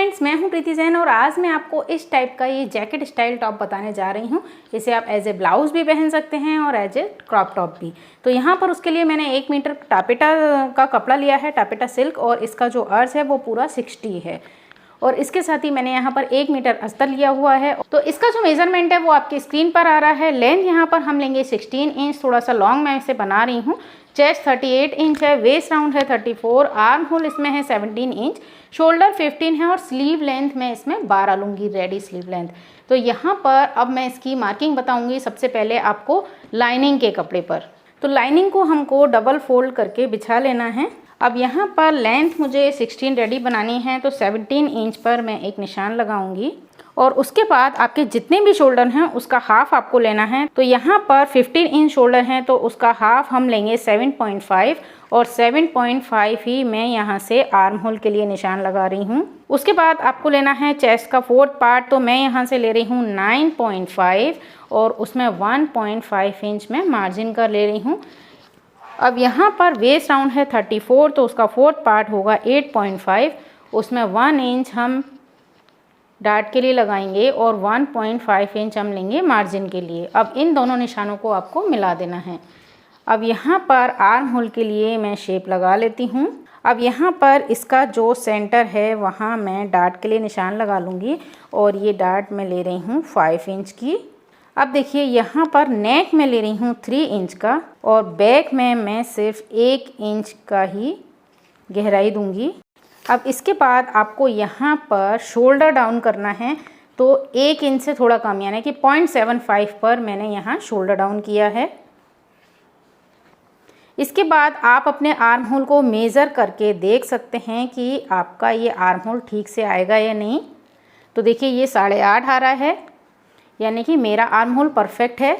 Friends, मैं हूं प्रीति जैन और आज मैं आपको इस टाइप का ये जैकेट स्टाइल टॉप बताने जा रही हूं। इसे आप एज ए ब्लाउज भी पहन सकते हैं और एज ए क्रॉप टॉप भी। तो यहाँ पर उसके लिए मैंने 1 मीटर टापेटा का कपड़ा लिया है, टापेटा सिल्क, और इसका जो अर्ज है वो पूरा 60 है। और इसके साथ ही मैंने यहाँ पर 1 मीटर अस्तर लिया हुआ है। तो इसका जो मेजरमेंट है वो आपकी स्क्रीन पर आ रहा है। लेंथ यहाँ पर हम लेंगे 16 इंच, थोड़ा सा लॉन्ग मैं इसे बना रही हूँ। चेस्ट 38 इंच है, वेस्ट राउंड है 34, आर्म होल इसमें है 17 इंच, शोल्डर 15 है और स्लीव लेंथ मैं इसमें 12 लूँगी, रेडी स्लीव लेंथ। तो यहाँ पर अब मैं इसकी मार्किंग बताऊँगी। सबसे पहले आपको लाइनिंग के कपड़े पर, तो लाइनिंग को हमको डबल फोल्ड करके बिछा लेना है। अब यहाँ पर लेंथ मुझे 16 रेडी बनानी है, तो 17 इंच पर मैं एक निशान लगाऊंगी और उसके बाद आपके जितने भी शोल्डर हैं उसका हाफ आपको लेना है। तो यहाँ पर 15 इंच शोल्डर हैं तो उसका हाफ हम लेंगे 7.5 और 7.5 ही मैं यहाँ से आर्म होल के लिए निशान लगा रही हूँ। उसके बाद आपको लेना है चेस्ट का 4th पार्ट, तो मैं यहाँ से ले रही हूँ 9.5 और उसमें 1.5 इंच में मार्जिन कर ले रही हूँ। अब यहाँ पर वेस्ट राउंड है 34, तो उसका 4th पार्ट होगा 8.5, उसमें 1 इंच हम डार्ट के लिए लगाएंगे और 1.5 इंच हम लेंगे मार्जिन के लिए। अब इन दोनों निशानों को आपको मिला देना है। अब यहाँ पर आर्म होल के लिए मैं शेप लगा लेती हूँ। अब यहाँ पर इसका जो सेंटर है वहाँ मैं डार्ट के लिए निशान लगा लूँगी और ये डार्ट मैं ले रही हूँ 5 इंच की। अब देखिए यहाँ पर नेक में ले रही हूँ 3 इंच का और बैक में मैं सिर्फ 1 इंच का ही गहराई दूंगी। अब इसके बाद आपको यहाँ पर शोल्डर डाउन करना है, तो 1 इंच से थोड़ा कम यानी कि 0.75 पर मैंने यहाँ शोल्डर डाउन किया है। इसके बाद आप अपने आर्म होल को मेज़र करके देख सकते हैं कि आपका ये आर्म होल ठीक से आएगा या नहीं। तो देखिए ये 8.5 आ रहा है, यानी कि मेरा आर्म होल परफेक्ट है।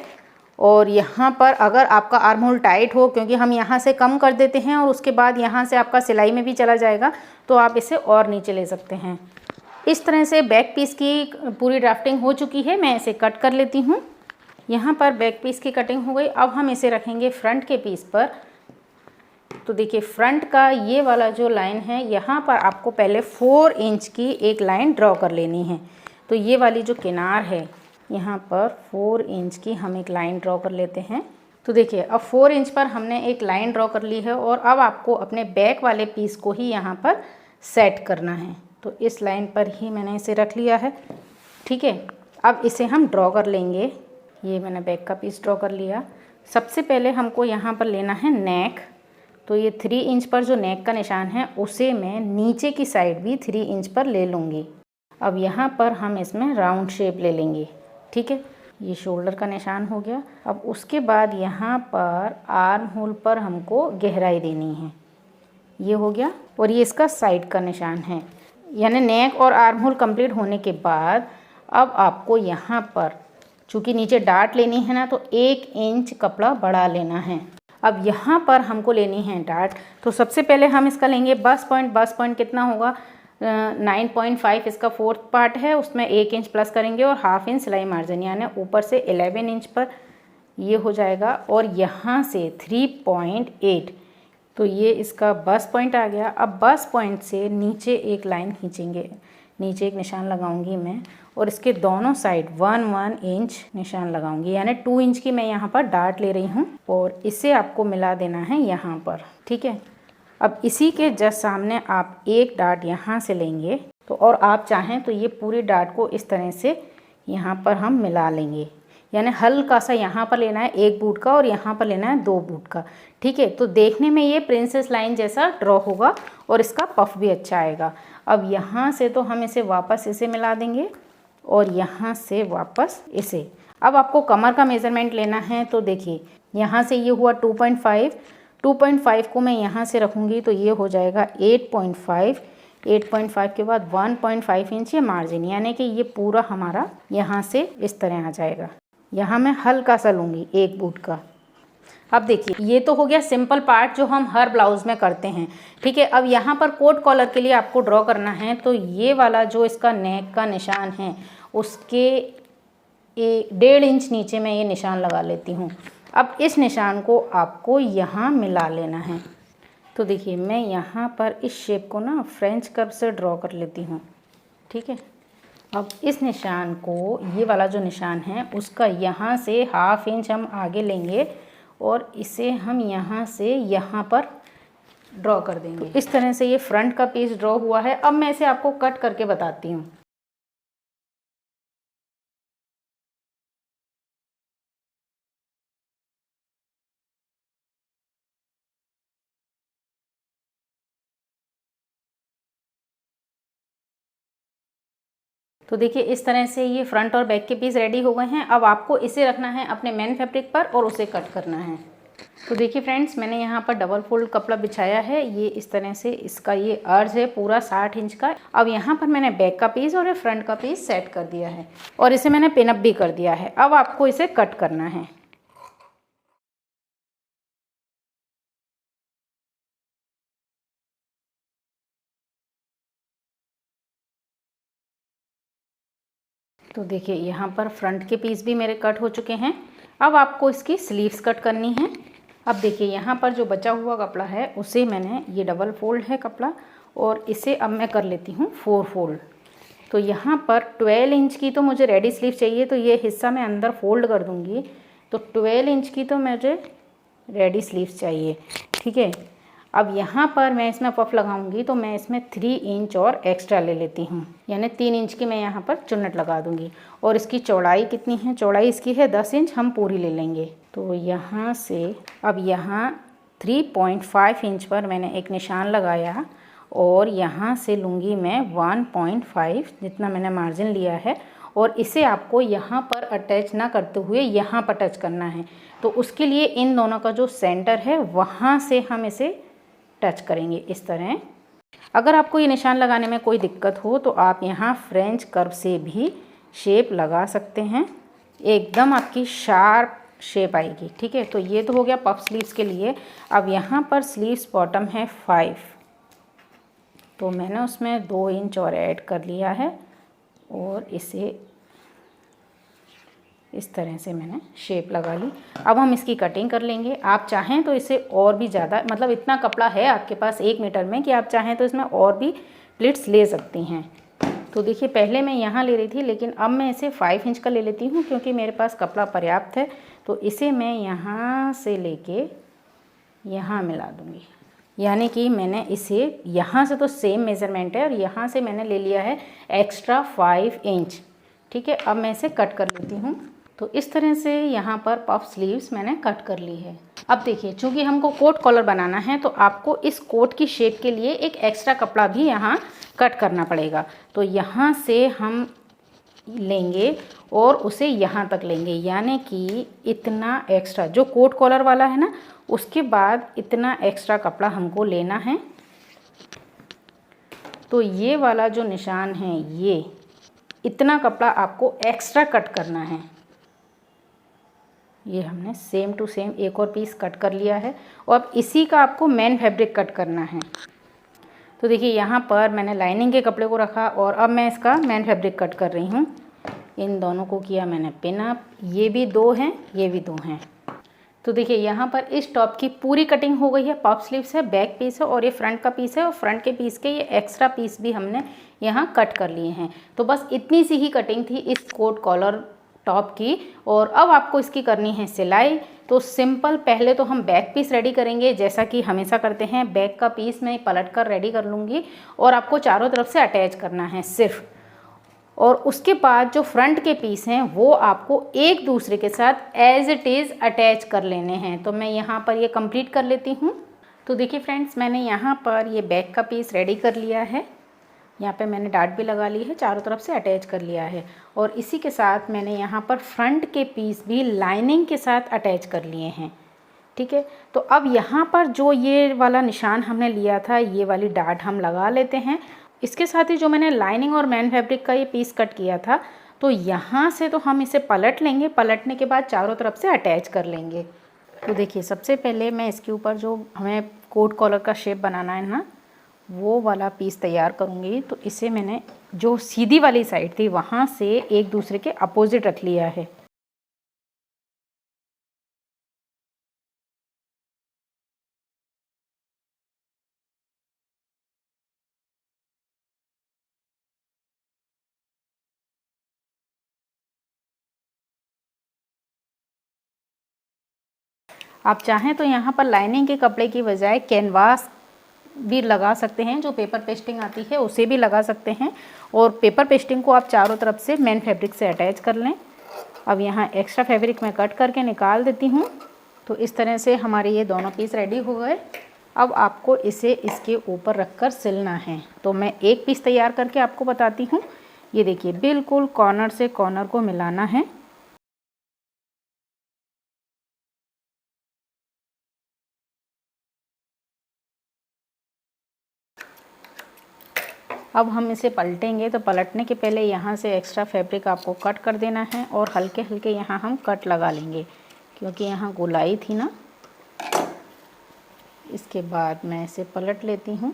और यहाँ पर अगर आपका आर्म होल टाइट हो, क्योंकि हम यहाँ से कम कर देते हैं और उसके बाद यहाँ से आपका सिलाई में भी चला जाएगा, तो आप इसे और नीचे ले सकते हैं। इस तरह से बैक पीस की पूरी ड्राफ्टिंग हो चुकी है, मैं इसे कट कर लेती हूँ। यहाँ पर बैक पीस की कटिंग हो गई। अब हम इसे रखेंगे फ्रंट के पीस पर। तो देखिए फ्रंट का ये वाला जो लाइन है, यहाँ पर आपको पहले 4 इंच की एक लाइन ड्रॉ कर लेनी है। तो ये वाली जो किनार है यहाँ पर 4 इंच की हम एक लाइन ड्रॉ कर लेते हैं। तो देखिए अब 4 इंच पर हमने एक लाइन ड्रॉ कर ली है और अब आपको अपने बैक वाले पीस को ही यहाँ पर सेट करना है। तो इस लाइन पर ही मैंने इसे रख लिया है, ठीक है। अब इसे हम ड्रॉ कर लेंगे। ये मैंने बैक का पीस ड्रॉ कर लिया। सबसे पहले हमको यहाँ पर लेना है नेक। तो ये 3 इंच पर जो नेक का निशान है उसे मैं नीचे की साइड भी 3 इंच पर ले लूँगी। अब यहाँ पर हम इसमें राउंड शेप ले लेंगे, ठीक है। ये शोल्डर का निशान हो गया। अब उसके बाद यहाँ पर आर्म होल पर हमको गहराई देनी है, ये हो गया। और ये इसका साइड का निशान है, यानी नेक और आर्म होल कंप्लीट होने के बाद अब आपको यहाँ पर चूँकि नीचे डार्ट लेनी है ना, तो 1 इंच कपड़ा बढ़ा लेना है। अब यहाँ पर हमको लेनी है डार्ट। तो सबसे पहले हम इसका लेंगे बस पॉइंट कितना होगा 9.5 इसका 4th पार्ट है, उसमें 1 इंच प्लस करेंगे और हाफ इंच सिलाई मार्जिन, यानी ऊपर से 11 इंच पर ये हो जाएगा। और यहाँ से 3.8, तो ये इसका बस पॉइंट आ गया। अब बस पॉइंट से नीचे एक लाइन खींचेंगे, नीचे एक निशान लगाऊंगी मैं और इसके दोनों साइड 1 इंच निशान लगाऊंगी, यानी 2 इंच की मैं यहाँ पर डार्ट ले रही हूँ और इसे आपको मिला देना है यहाँ पर, ठीक है। अब इसी के जस्ट सामने आप एक डार्ट यहाँ से लेंगे, तो और आप चाहें तो ये पूरी डार्ट को इस तरह से यहाँ पर हम मिला लेंगे, यानी हल्का सा यहाँ पर लेना है 1 बूट का और यहाँ पर लेना है 2 बूट का, ठीक है। तो देखने में ये प्रिंसेस लाइन जैसा ड्रॉ होगा और इसका पफ भी अच्छा आएगा। अब यहाँ से तो हम इसे वापस इसे मिला देंगे और यहाँ से वापस इसे। अब आपको कमर का मेज़रमेंट लेना है। तो देखिए यहाँ से ये हुआ 2.5 को मैं यहाँ से रखूँगी, तो ये हो जाएगा 8.5 के बाद 1.5 इंच ये मार्जिन, यानी कि ये पूरा हमारा यहाँ से इस तरह आ जाएगा। यहाँ मैं हल्का सा लूँगी 1 बूट का। अब देखिए ये तो हो गया सिंपल पार्ट जो हम हर ब्लाउज़ में करते हैं, ठीक है। अब यहाँ पर कोट कॉलर के लिए आपको ड्रॉ करना है। तो ये वाला जो इसका नेक का निशान है उसके 1.5 इंच नीचे मैं ये निशान लगा लेती हूँ। अब इस निशान को आपको यहाँ मिला लेना है। तो देखिए मैं यहाँ पर इस शेप को ना फ्रेंच कर्व से ड्रॉ कर लेती हूँ। ठीक है। अब इस निशान को, ये वाला जो निशान है उसका यहाँ से 1/2 इंच हम आगे लेंगे और इसे हम यहाँ से यहाँ पर ड्रॉ कर देंगे। तो इस तरह से ये फ्रंट का पीस ड्रॉ हुआ है। अब मैं इसे आपको कट करके बताती हूँ। तो देखिए इस तरह से ये फ्रंट और बैक के पीस रेडी हो गए हैं। अब आपको इसे रखना है अपने मेन फैब्रिक पर और उसे कट करना है। तो देखिए फ्रेंड्स, मैंने यहाँ पर डबल फोल्ड कपड़ा बिछाया है। ये इस तरह से इसका ये अर्ज है पूरा 60 इंच का। अब यहाँ पर मैंने बैक का पीस और फ्रंट का पीस सेट कर दिया है और इसे मैंने पिन अप भी कर दिया है। अब आपको इसे कट करना है। तो देखिए यहाँ पर फ्रंट के पीस भी मेरे कट हो चुके हैं। अब आपको इसकी स्लीव्स कट करनी है। अब देखिए यहाँ पर जो बचा हुआ कपड़ा है उसे मैंने, ये डबल फोल्ड है कपड़ा, और इसे अब मैं कर लेती हूँ 4 फोल्ड। तो यहाँ पर 12 इंच की तो मुझे रेडी स्लीव चाहिए, तो ये हिस्सा मैं अंदर फोल्ड कर दूँगी। तो 12 इंच की तो मुझे रेडी स्लीव्स चाहिए, ठीक है। अब यहाँ पर मैं इसमें पफ लगाऊंगी तो मैं इसमें 3 इंच और एक्स्ट्रा ले लेती हूँ, यानी 3 इंच की मैं यहाँ पर चुन्नट लगा दूँगी। और इसकी चौड़ाई कितनी है? चौड़ाई इसकी है 10 इंच, हम पूरी ले लेंगे। तो यहाँ से अब यहाँ 3.5 इंच पर मैंने एक निशान लगाया और यहाँ से लूँगी मैं 1.5 जितना मैंने मार्जिन लिया है, और इसे आपको यहाँ पर अटैच ना करते हुए यहाँ पर टच करना है। तो उसके लिए इन दोनों का जो सेंटर है वहाँ से हम इसे टच करेंगे इस तरह। अगर आपको ये निशान लगाने में कोई दिक्कत हो तो आप यहाँ फ्रेंच कर्व से भी शेप लगा सकते हैं, एकदम आपकी शार्प शेप आएगी, ठीक है। तो ये तो हो गया पफ स्लीव्स के लिए। अब यहाँ पर स्लीव्स बॉटम है 5, तो मैंने उसमें 2 इंच और ऐड कर लिया है और इसे इस तरह से मैंने शेप लगा ली। अब हम इसकी कटिंग कर लेंगे। आप चाहें तो इसे और भी ज़्यादा, मतलब इतना कपड़ा है आपके पास 1 मीटर में कि आप चाहें तो इसमें और भी प्लिट्स ले सकती हैं। तो देखिए पहले मैं यहाँ ले रही थी, लेकिन अब मैं इसे 5 इंच का ले लेती हूँ क्योंकि मेरे पास कपड़ा पर्याप्त है। तो इसे मैं यहाँ से लेके यहाँ मिला दूँगी, यानी कि मैंने इसे यहाँ से तो सेम मेज़रमेंट है और यहाँ से मैंने ले लिया है एक्स्ट्रा 5 इंच, ठीक है। अब मैं इसे कट कर लेती हूँ। तो इस तरह से यहाँ पर पफ स्लीव्स मैंने कट कर ली है। अब देखिए चूँकि हमको कोट कॉलर बनाना है तो आपको इस कोट की शेप के लिए एक एक्स्ट्रा कपड़ा भी यहाँ कट करना पड़ेगा। तो यहाँ से हम लेंगे और उसे यहाँ तक लेंगे, यानी कि इतना एक्स्ट्रा जो कोट कॉलर वाला है ना, उसके बाद इतना एक्स्ट्रा कपड़ा हमको लेना है। तो ये वाला जो निशान है, ये इतना कपड़ा आपको एक्स्ट्रा कट करना है। ये हमने सेम टू सेम एक और पीस कट कर लिया है और अब इसी का आपको मेन फैब्रिक कट करना है। तो देखिए यहाँ पर मैंने लाइनिंग के कपड़े को रखा और अब मैं इसका मेन फैब्रिक कट कर रही हूँ। इन दोनों को किया मैंने पिन अप, ये भी 2 हैं, ये भी 2 हैं। तो देखिए यहाँ पर इस टॉप की पूरी कटिंग हो गई है। पफ स्लीव्स है, बैक पीस है और ये फ्रंट का पीस है, और फ्रंट के पीस के ये एक्स्ट्रा पीस भी हमने यहाँ कट कर लिए हैं। तो बस इतनी सी ही कटिंग थी इस कोट कॉलर टॉप की। और अब आपको इसकी करनी है सिलाई। तो सिंपल पहले तो हम बैक पीस रेडी करेंगे, जैसा कि हमेशा करते हैं। बैक का पीस मैं पलट कर रेडी कर लूँगी और आपको चारों तरफ से अटैच करना है सिर्फ। और उसके बाद जो फ्रंट के पीस हैं वो आपको एक दूसरे के साथ एज इट इज़ अटैच कर लेने हैं। तो मैं यहाँ पर ये कंप्लीट कर लेती हूँ। तो देखिए फ्रेंड्स, मैंने यहाँ पर ये बैक का पीस रेडी कर लिया है। यहाँ पे मैंने डाट भी लगा ली है, चारों तरफ से अटैच कर लिया है। और इसी के साथ मैंने यहाँ पर फ्रंट के पीस भी लाइनिंग के साथ अटैच कर लिए हैं, ठीक है। तो अब यहाँ पर जो ये वाला निशान हमने लिया था, ये वाली डाट हम लगा लेते हैं। इसके साथ ही जो मैंने लाइनिंग और मैन फैब्रिक का ये पीस कट किया था, तो यहाँ से तो हम इसे पलट लेंगे। पलटने के बाद चारों तरफ से अटैच कर लेंगे। तो देखिए सबसे पहले मैं इसके ऊपर जो हमें कोट कॉलर का शेप बनाना है ना, वो वाला पीस तैयार करूँगी। तो इसे मैंने जो सीधी वाली साइड थी वहाँ से एक दूसरे के अपोजिट रख लिया है। आप चाहें तो यहाँ पर लाइनिंग के कपड़े की बजाय कैनवास भी लगा सकते हैं, जो पेपर पेस्टिंग आती है उसे भी लगा सकते हैं। और पेपर पेस्टिंग को आप चारों तरफ से मेन फैब्रिक से अटैच कर लें। अब यहाँ एक्स्ट्रा फैब्रिक मैं कट करके निकाल देती हूँ। तो इस तरह से हमारे ये दोनों पीस रेडी हो गए। अब आपको इसे इसके ऊपर रखकर सिलना है। तो मैं एक पीस तैयार करके आपको बताती हूँ। ये देखिए, बिल्कुल कॉर्नर से कॉर्नर को मिलाना है। अब हम इसे पलटेंगे, तो पलटने के पहले यहाँ से एक्स्ट्रा फैब्रिक आपको कट कर देना है और हल्के हल्के यहाँ हम कट लगा लेंगे, क्योंकि यहाँ गोलाई थी ना। इसके बाद मैं इसे पलट लेती हूँ।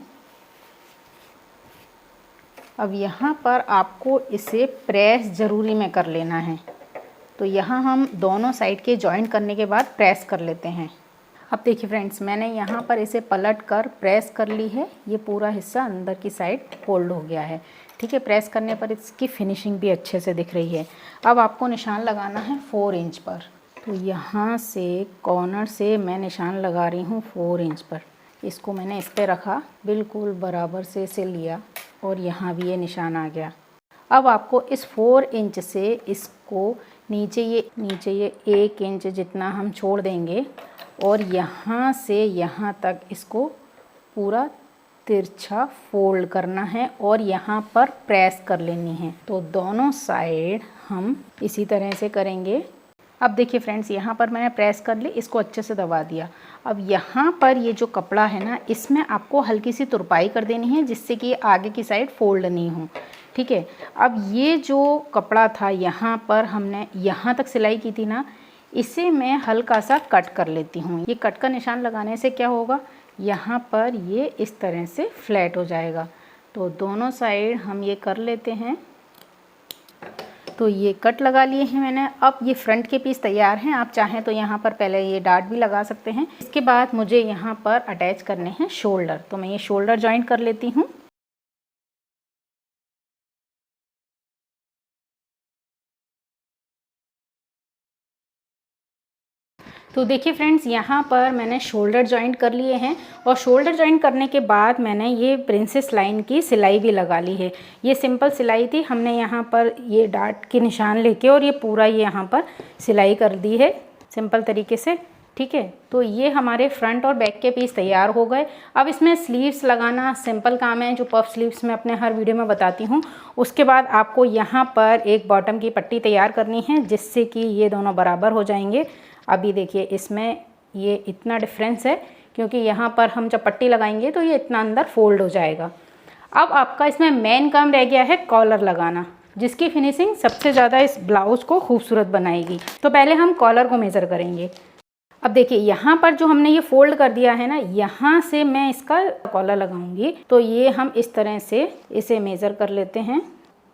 अब यहाँ पर आपको इसे प्रेस ज़रूरी में कर लेना है। तो यहाँ हम दोनों साइड के जॉइंट करने के बाद प्रेस कर लेते हैं। अब देखिए फ्रेंड्स, मैंने यहाँ पर इसे पलट कर प्रेस कर ली है। ये पूरा हिस्सा अंदर की साइड फोल्ड हो गया है। ठीक है, प्रेस करने पर इसकी फिनिशिंग भी अच्छे से दिख रही है। अब आपको निशान लगाना है 4 इंच पर। तो यहाँ से कॉर्नर से मैं निशान लगा रही हूँ 4 इंच पर। इसको मैंने इस पर रखा, बिल्कुल बराबर से इसे लिया और यहाँ भी ये निशान आ गया। अब आपको इस 4 इंच से इसको नीचे ये 1 इंच जितना हम छोड़ देंगे और यहाँ से यहाँ तक इसको पूरा तिरछा फोल्ड करना है और यहाँ पर प्रेस कर लेनी है। तो दोनों साइड हम इसी तरह से करेंगे। अब देखिए फ्रेंड्स, यहाँ पर मैंने प्रेस कर ली, इसको अच्छे से दबा दिया। अब यहाँ पर ये जो कपड़ा है ना, इसमें आपको हल्की सी तुरपाई कर देनी है, जिससे कि आगे की साइड फोल्ड नहीं हो। ठीक है, अब ये जो कपड़ा था यहाँ पर हमने यहाँ तक सिलाई की थी ना, इसे मैं हल्का सा कट कर लेती हूँ। ये कट का निशान लगाने से क्या होगा, यहाँ पर ये इस तरह से फ्लैट हो जाएगा। तो दोनों साइड हम ये कर लेते हैं। तो ये कट लगा लिए हैं मैंने। अब ये फ्रंट के पीस तैयार हैं। आप चाहें तो यहाँ पर पहले ये डार्ट भी लगा सकते हैं। इसके बाद मुझे यहाँ पर अटैच करने हैं शोल्डर। तो मैं ये शोल्डर जॉइंट कर लेती हूँ। तो देखिए फ्रेंड्स, यहाँ पर मैंने शोल्डर जॉइंट कर लिए हैं और शोल्डर जॉइंट करने के बाद मैंने ये प्रिंसेस लाइन की सिलाई भी लगा ली है। ये सिंपल सिलाई थी, हमने यहाँ पर ये डार्ट के निशान लेके और ये पूरा ये यहाँ पर सिलाई कर दी है सिंपल तरीके से। ठीक है, तो ये हमारे फ्रंट और बैक के पीस तैयार हो गए। अब इसमें स्लीव्स लगाना सिंपल काम है, जो पफ स्लीव्स मैं अपने हर वीडियो में बताती हूँ। उसके बाद आपको यहाँ पर एक बॉटम की पट्टी तैयार करनी है, जिससे कि ये दोनों बराबर हो जाएंगे। अभी देखिए, इसमें ये इतना डिफरेंस है, क्योंकि यहाँ पर हम जब पट्टी लगाएंगे तो ये इतना अंदर फोल्ड हो जाएगा। अब आपका इसमें मेन काम रह गया है कॉलर लगाना, जिसकी फिनिशिंग सबसे ज़्यादा इस ब्लाउज़ को खूबसूरत बनाएगी। तो पहले हम कॉलर को मेज़र करेंगे। अब देखिए, यहाँ पर जो हमने ये फोल्ड कर दिया है ना, यहाँ से मैं इसका कॉलर लगाऊंगी। तो ये हम इस तरह से इसे मेज़र कर लेते हैं।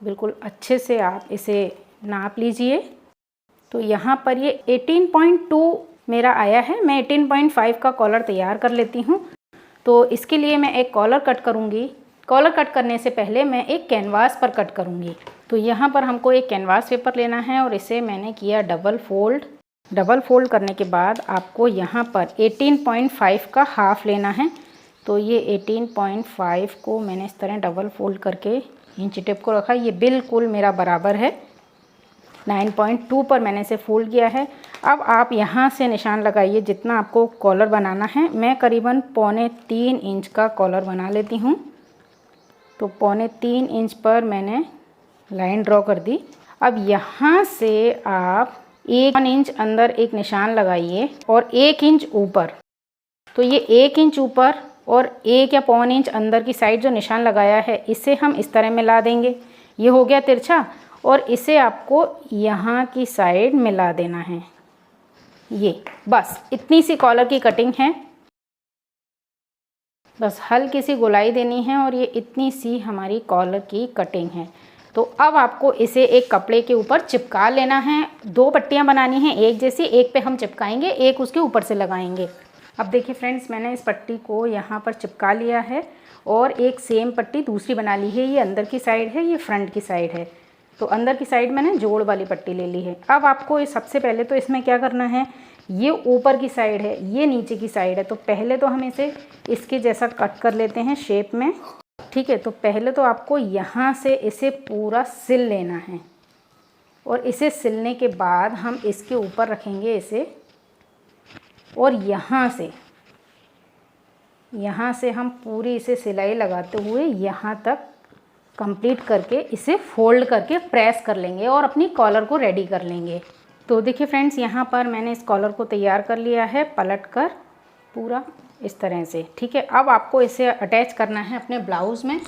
बिल्कुल अच्छे से आप इसे नाप लीजिए। तो यहाँ पर ये 18.2 मेरा आया है। मैं 18.5 का कॉलर तैयार कर लेती हूँ। तो इसके लिए मैं एक कॉलर कट करूँगी। कॉलर कट करने से पहले मैं एक कैनवास पर कट करूँगी। तो यहाँ पर हमको एक कैनवास पेपर लेना है और इसे मैंने किया डबल फोल्ड। डबल फोल्ड करने के बाद आपको यहाँ पर 18.5 का हाफ़ लेना है। तो ये 18.5 को मैंने इस तरह डबल फोल्ड करके इंची टेप को रखा। ये बिल्कुल मेरा बराबर है। 9.2 पर मैंने इसे फोल्ड किया है। अब आप यहाँ से निशान लगाइए जितना आपको कॉलर बनाना है। मैं करीबन 3.25 इंच का कॉलर बना लेती हूँ। तो 3.25 इंच पर मैंने लाइन ड्रॉ कर दी। अब यहाँ से आप 1 इंच अंदर एक निशान लगाइए और 1 इंच ऊपर। तो ये 1 इंच ऊपर और 1 या 1.25 इंच अंदर की साइड जो निशान लगाया है, इसे हम इस तरह मिला देंगे। ये हो गया तिरछा और इसे आपको यहाँ की साइड मिला देना है। ये बस इतनी सी कॉलर की कटिंग है। बस हल्की सी गोलाई देनी है और ये इतनी सी हमारी कॉलर की कटिंग है। तो अब आपको इसे एक कपड़े के ऊपर चिपका लेना है। 2 पट्टियाँ बनानी हैं एक जैसी, एक पे हम चिपकाएंगे, एक उसके ऊपर से लगाएंगे। अब देखिए फ्रेंड्स, मैंने इस पट्टी को यहाँ पर चिपका लिया है और एक सेम पट्टी दूसरी बना ली है। ये अंदर की साइड है, ये फ्रंट की साइड है। तो अंदर की साइड मैंने जोड़ वाली पट्टी ले ली है। अब आपको सबसे पहले तो इसमें क्या करना है, ये ऊपर की साइड है, ये नीचे की साइड है, तो पहले तो हम इसे इसके जैसा कट कर लेते हैं शेप में, ठीक है। तो पहले तो आपको यहाँ से इसे पूरा सिल लेना है और इसे सिलने के बाद हम इसके ऊपर रखेंगे इसे, और यहाँ से हम पूरी इसे सिलाई लगाते हुए यहाँ तक कंप्लीट करके इसे फोल्ड करके प्रेस कर लेंगे और अपनी कॉलर को रेडी कर लेंगे। तो देखिए फ्रेंड्स, यहाँ पर मैंने इस कॉलर को तैयार कर लिया है पलट कर पूरा इस तरह से, ठीक है। अब आपको इसे अटैच करना है अपने ब्लाउज़ में।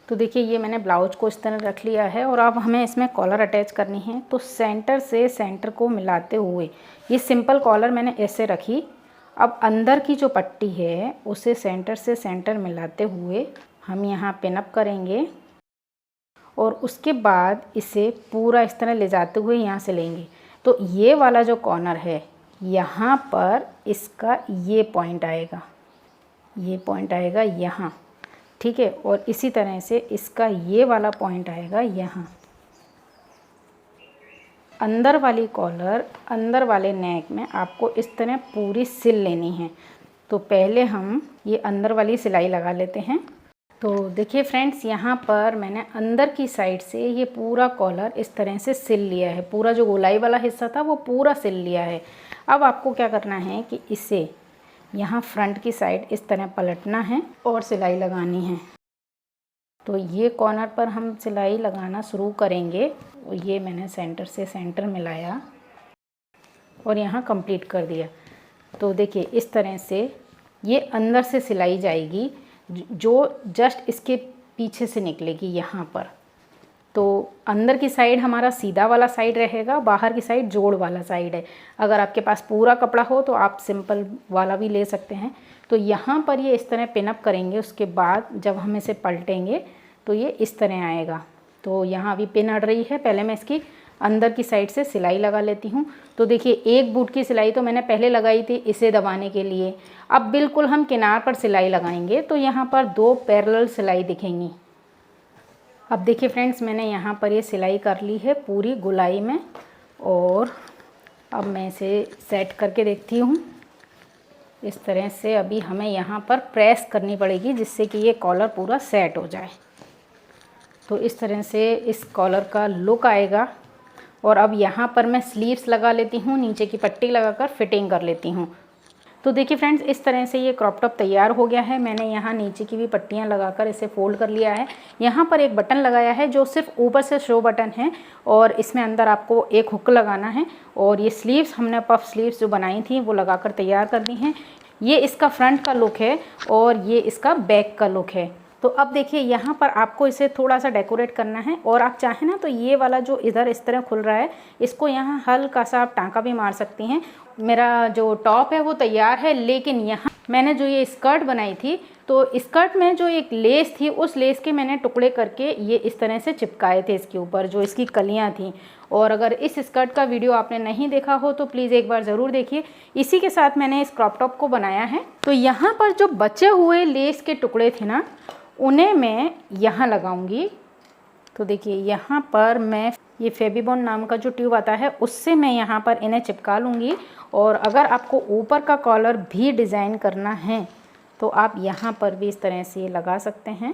तो देखिए ये मैंने ब्लाउज को इस तरह रख लिया है और अब हमें इसमें कॉलर अटैच करनी है। तो सेंटर से सेंटर को मिलाते हुए ये सिंपल कॉलर मैंने ऐसे रखी। अब अंदर की जो पट्टी है उसे सेंटर से सेंटर मिलाते हुए हम यहाँ पिन अप करेंगे और उसके बाद इसे पूरा इस तरह ले जाते हुए यहाँ से लेंगे। तो ये वाला जो कॉर्नर है यहाँ पर इसका ये पॉइंट आएगा, ये पॉइंट आएगा यहाँ, ठीक है। और इसी तरह से इसका ये वाला पॉइंट आएगा यहाँ। अंदर वाली कॉलर अंदर वाले नेक में आपको इस तरह पूरी सिल लेनी है। तो पहले हम ये अंदर वाली सिलाई लगा लेते हैं। तो देखिए फ्रेंड्स, यहाँ पर मैंने अंदर की साइड से ये पूरा कॉलर इस तरह से सिल लिया है, पूरा जो गोलाई वाला हिस्सा था वो पूरा सिल लिया है। अब आपको क्या करना है कि इसे यहाँ फ्रंट की साइड इस तरह पलटना है और सिलाई लगानी है। तो ये कॉर्नर पर हम सिलाई लगाना शुरू करेंगे। ये मैंने सेंटर से सेंटर मिलाया और यहाँ कंप्लीट कर दिया। तो देखिए इस तरह से ये अंदर से सिलाई जाएगी जो जस्ट इसके पीछे से निकलेगी यहाँ पर। तो अंदर की साइड हमारा सीधा वाला साइड रहेगा, बाहर की साइड जोड़ वाला साइड है। अगर आपके पास पूरा कपड़ा हो तो आप सिंपल वाला भी ले सकते हैं। तो यहाँ पर ये इस तरह पिन अप करेंगे, उसके बाद जब हम इसे पलटेंगे तो ये इस तरह आएगा। तो यहाँ अभी पिन अड़ रही है, पहले मैं इसकी अंदर की साइड से सिलाई लगा लेती हूँ। तो देखिए एक बूट की सिलाई तो मैंने पहले लगाई थी इसे दबाने के लिए। अब बिल्कुल हम किनार पर सिलाई लगाएंगे तो यहाँ पर 2 पैरेलल सिलाई दिखेंगी। अब देखिए फ्रेंड्स, मैंने यहाँ पर ये सिलाई कर ली है पूरी गोलाई में और अब मैं इसे सेट करके देखती हूँ। इस तरह से अभी हमें यहाँ पर प्रेस करनी पड़ेगी जिससे कि ये कॉलर पूरा सेट हो जाए। तो इस तरह से इस कॉलर का लुक आएगा। और अब यहाँ पर मैं स्लीव्स लगा लेती हूँ, नीचे की पट्टी लगाकर फिटिंग कर लेती हूँ। तो देखिए फ्रेंड्स, इस तरह से ये क्रॉप टॉप तैयार हो गया है। मैंने यहाँ नीचे की भी पट्टियाँ लगाकर इसे फोल्ड कर लिया है। यहाँ पर एक बटन लगाया है जो सिर्फ ऊपर से शो बटन है और इसमें अंदर आपको एक हुक लगाना है। और ये स्लीव्स हमने पफ स्लीव्स जो बनाई थी वो लगाकर तैयार कर दी हैं। ये इसका फ्रंट का लुक है और ये इसका बैक का लुक है। तो अब देखिए यहाँ पर आपको इसे थोड़ा सा डेकोरेट करना है और आप चाहें ना तो ये वाला जो इधर इस तरह खुल रहा है इसको यहाँ हल्का सा आप टाँका भी मार सकती हैं। मेरा जो टॉप है वो तैयार है, लेकिन यहाँ मैंने जो ये स्कर्ट बनाई थी तो स्कर्ट में जो एक लेस थी उस लेस के मैंने टुकड़े करके ये इस तरह से चिपकाए थे इसके ऊपर जो इसकी कलियाँ थी। और अगर इस स्कर्ट का वीडियो आपने नहीं देखा हो तो प्लीज़ एक बार ज़रूर देखिए। इसी के साथ मैंने इस क्रॉप टॉप को बनाया है। तो यहाँ पर जो बचे हुए लेस के टुकड़े थे ना उन्हें मैं यहाँ लगाऊंगी। तो देखिए यहाँ पर मैं ये फेविबॉन्ड नाम का जो ट्यूब आता है उससे मैं यहाँ पर इन्हें चिपका लूँगी। और अगर आपको ऊपर का कॉलर भी डिज़ाइन करना है तो आप यहाँ पर भी इस तरह से लगा सकते हैं।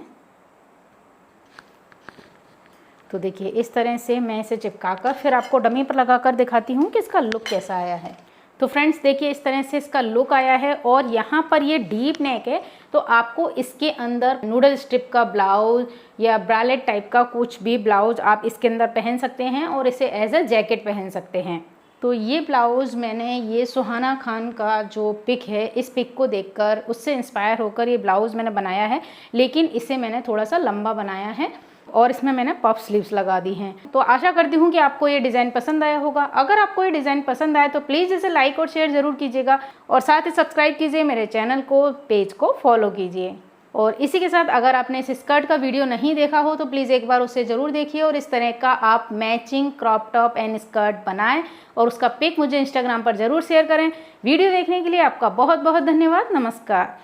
तो देखिए इस तरह से मैं इसे चिपका कर फिर आपको डमी पर लगा कर दिखाती हूँ कि इसका लुक कैसा आया है। तो फ्रेंड्स देखिए इस तरह से इसका लुक आया है और यहाँ पर ये डीप नेक है तो आपको इसके अंदर नूडल स्ट्रिप का ब्लाउज या ब्रालेट टाइप का कुछ भी ब्लाउज आप इसके अंदर पहन सकते हैं और इसे एज अ जैकेट पहन सकते हैं। तो ये ब्लाउज़ मैंने ये सुहाना खान का जो पिक है इस पिक को देखकर उससे इंस्पायर होकर ये ब्लाउज़ मैंने बनाया है, लेकिन इसे मैंने थोड़ा सा लंबा बनाया है और इसमें मैंने पफ स्लीव्स लगा दी हैं। तो आशा करती हूँ कि आपको ये डिज़ाइन पसंद आया होगा। अगर आपको ये डिज़ाइन पसंद आए तो प्लीज़ इसे लाइक और शेयर ज़रूर कीजिएगा और साथ ही सब्सक्राइब कीजिए मेरे चैनल को, पेज को फॉलो कीजिए। और इसी के साथ अगर आपने इस स्कर्ट का वीडियो नहीं देखा हो तो प्लीज़ एक बार उसे ज़रूर देखिए और इस तरह का आप matching crop top and skirt बनाएं और उसका पिक मुझे इंस्टाग्राम पर ज़रूर शेयर करें। वीडियो देखने के लिए आपका बहुत बहुत धन्यवाद। नमस्कार।